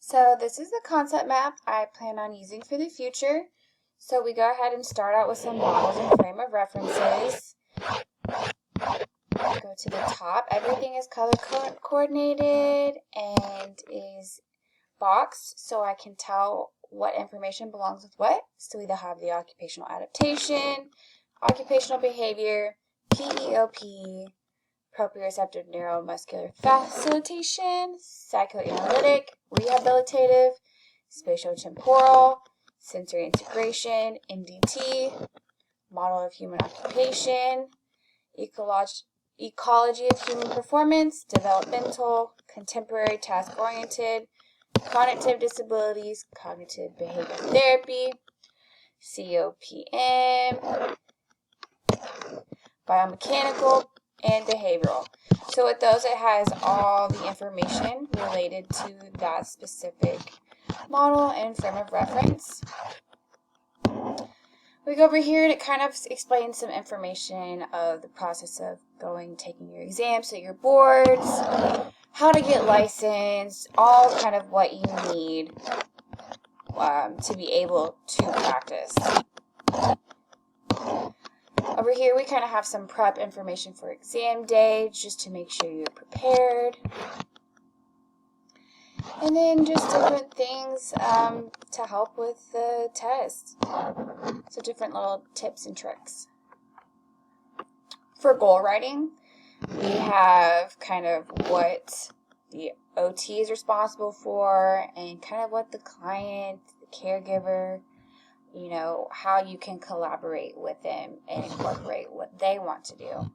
So this is the concept map I plan on using for the future. So we go ahead and start out with some models and frame of references. Go to the top. Everything is color coordinated and is boxed so I can tell what information belongs with what. So we have the occupational adaptation, occupational behavior, PEOP, proprioceptive neuromuscular facilitation, psychoanalytic, rehabilitative, spatiotemporal, sensory integration, MDT, model of human occupation, ecology of human performance, developmental, contemporary task-oriented, cognitive disabilities, cognitive behavior therapy, COPM, biomechanical, and behavioral. So with those, it has all the information related to that specific model and frame of reference. We go over here and it kind of explains some information of the process of taking your exams, so your boards, how to get licensed, all kind of what you need to be able to practice. Over here, we kind of have some prep information for exam day, just to make sure you're prepared. And then just different things to help with the test. So different little tips and tricks. For goal writing, we have kind of what the OT is responsible for and kind of what the client, the caregiver, how you can collaborate with them and incorporate what they want to do.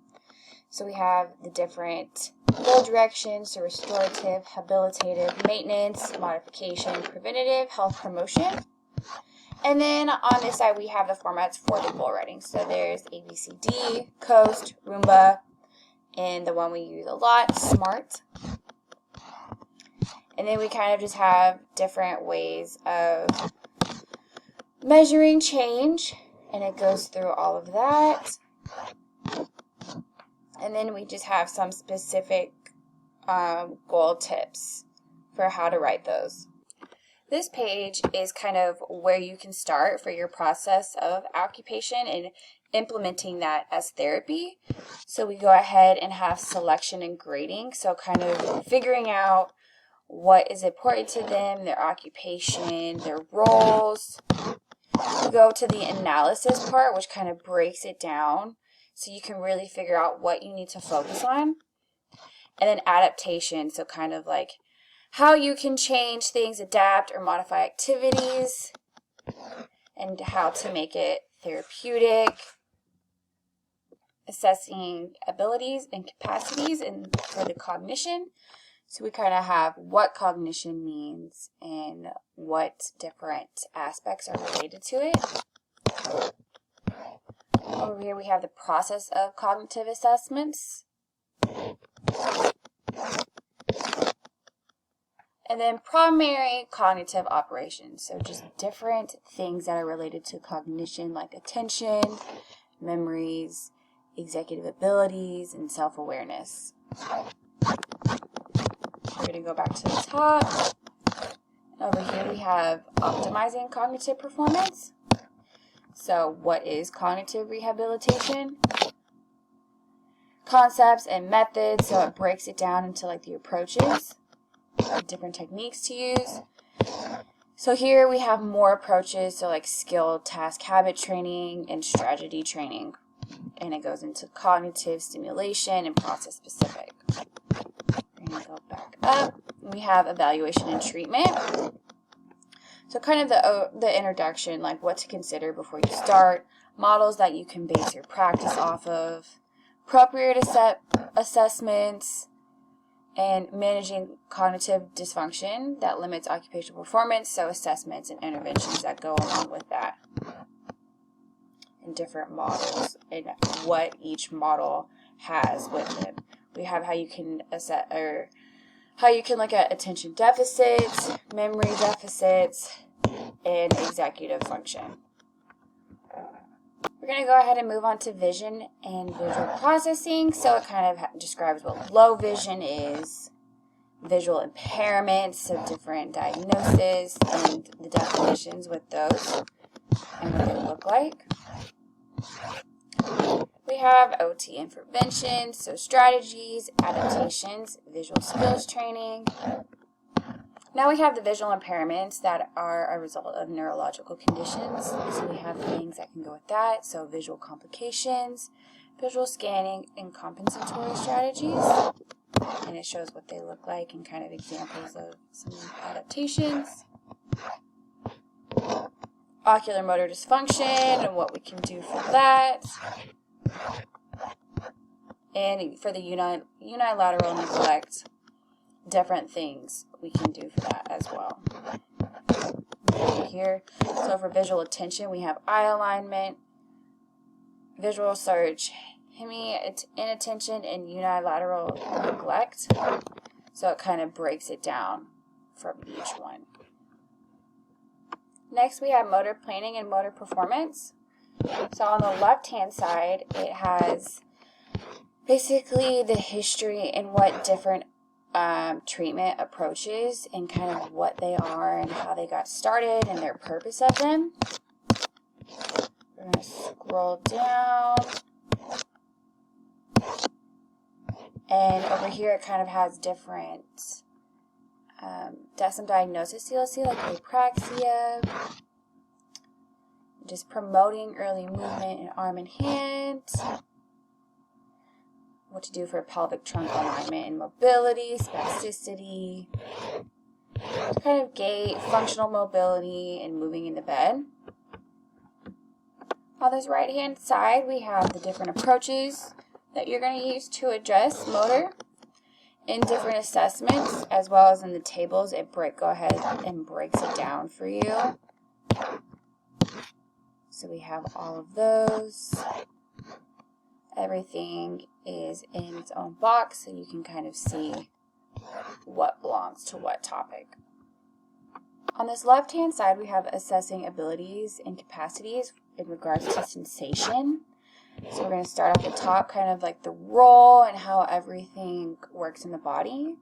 So we have the different goal directions, so restorative, habilitative, maintenance, modification, preventative, health promotion. And then on this side, we have the formats for the goal writing. So there's ABCD, Coast, Roomba, and the one we use a lot, SMART. And then we kind of just have different ways of measuring change, and it goes through all of that. And then we just have some specific goal tips for how to write those. This page is kind of where you can start for your process of occupation and implementing that as therapy. So we go ahead and have selection and grading, so kind of figuring out what is important to them, their occupation, their roles. We go to the analysis part, which kind of breaks it down so you can really figure out what you need to focus on. And then adaptation, so kind of like how you can change things, adapt or modify activities, and how to make it therapeutic. Assessing abilities and capacities and for the cognition. So we kind of have what cognition means and what different aspects are related to it. Over here we have the process of cognitive assessments. And then primary cognitive operations. So just different things that are related to cognition, like attention, memories, executive abilities, and self-awareness. We're going to go back to the top. Over here we have optimizing cognitive performance. So what is cognitive rehabilitation? Concepts and methods, so it breaks it down into like the approaches, different techniques to use. So here we have more approaches, so like skill, task, habit training, and strategy training. And it goes into cognitive stimulation and process specific. We're going to go back up. We have evaluation and treatment. So kind of the introduction, like what to consider before you start, models that you can base your practice off of, appropriate assessments, and managing cognitive dysfunction that limits occupational performance, so assessments and interventions that go along with that. And different models and what each model has with it. We have how you can assess or how you can look at attention deficits, memory deficits, and executive function. We're going to go ahead and move on to vision and visual processing. So it kind of describes what low vision is, visual impairments, so different diagnoses and the definitions with those and what they look like. We have OT interventions, so strategies, adaptations, visual skills training. Now we have the visual impairments that are a result of neurological conditions. So we have things that can go with that, so visual complications, visual scanning, and compensatory strategies. And it shows what they look like and kind of examples of some adaptations. Ocular motor dysfunction and what we can do for that. And for the unilateral neglect, different things we can do for that as well. Here, so for visual attention, we have eye alignment, visual search, inattention, and unilateral neglect. So it kind of breaks it down from each one. Next, we have motor planning and motor performance. So on the left-hand side, it has basically the history and what different treatment approaches and kind of what they are and how they got started and their purpose of them. We're going to scroll down. And over here it kind of has different some diagnoses you'll see, like apraxia, just promoting early movement in arm and hand, what to do for pelvic trunk alignment and mobility, spasticity, kind of gait, functional mobility, and moving in the bed. On this right hand side, we have the different approaches that you're going to use to address motor in different assessments, as well as in the tables. Go ahead and breaks it down for you. So we have all of those. Everything is in its own box, so you can kind of see what belongs to what topic. On this left-hand side, we have assessing abilities and capacities in regards to sensation. So we're going to start at the top, kind of like the role and how everything works in the body,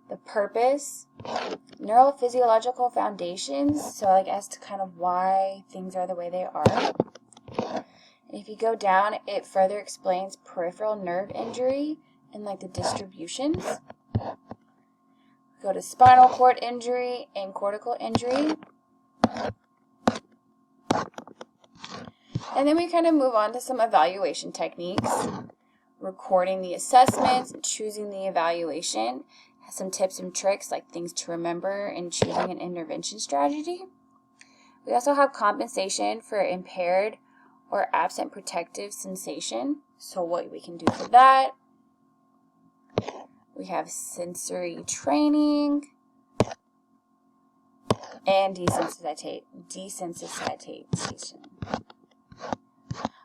the purpose, neurophysiological foundations, so like as to kind of why things are the way they are. And if you go down, it further explains peripheral nerve injury and like the distributions. Go to spinal cord injury and cortical injury. And then we kind of move on to some evaluation techniques, recording the assessments, choosing the evaluation, some tips and tricks like things to remember and choosing an intervention strategy. We also have compensation for impaired or absent protective sensation, so what we can do for that. We have sensory training and desensitization.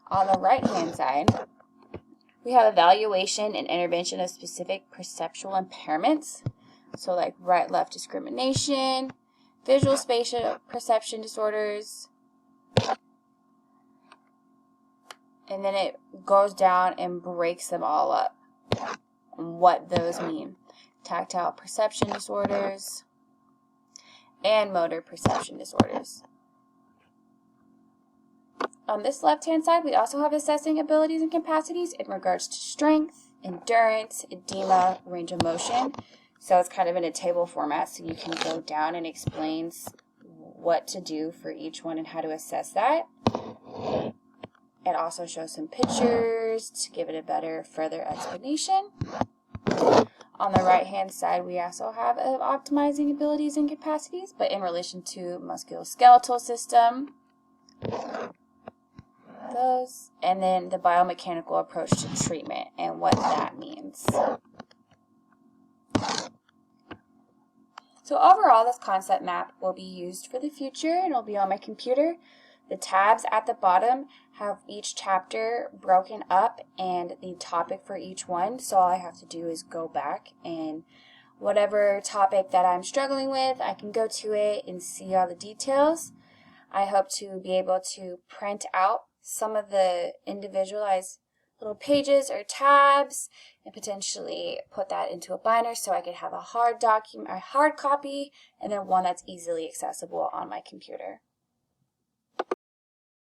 On the right-hand side, we have evaluation and intervention of specific perceptual impairments, so like right-left discrimination, visual spatial perception disorders, and then it goes down and breaks them all up, what those mean. Tactile perception disorders and motor perception disorders. On this left-hand side, we also have assessing abilities and capacities in regards to strength, endurance, edema, range of motion. So it's kind of in a table format, so you can go down and explains what to do for each one and how to assess that. It also shows some pictures to give it a better, further explanation. On the right-hand side, we also have optimizing abilities and capacities, but in relation to musculoskeletal system. Those, and then the biomechanical approach to treatment and what that means. So overall, this concept map will be used for the future and it'll be on my computer. The tabs at the bottom have each chapter broken up and the topic for each one. So all I have to do is go back and whatever topic that I'm struggling with, I can go to it and see all the details. I hope to be able to print out some of the individualized little pages or tabs and potentially put that into a binder so I could have a hard document, a hard copy, and then one that's easily accessible on my computer.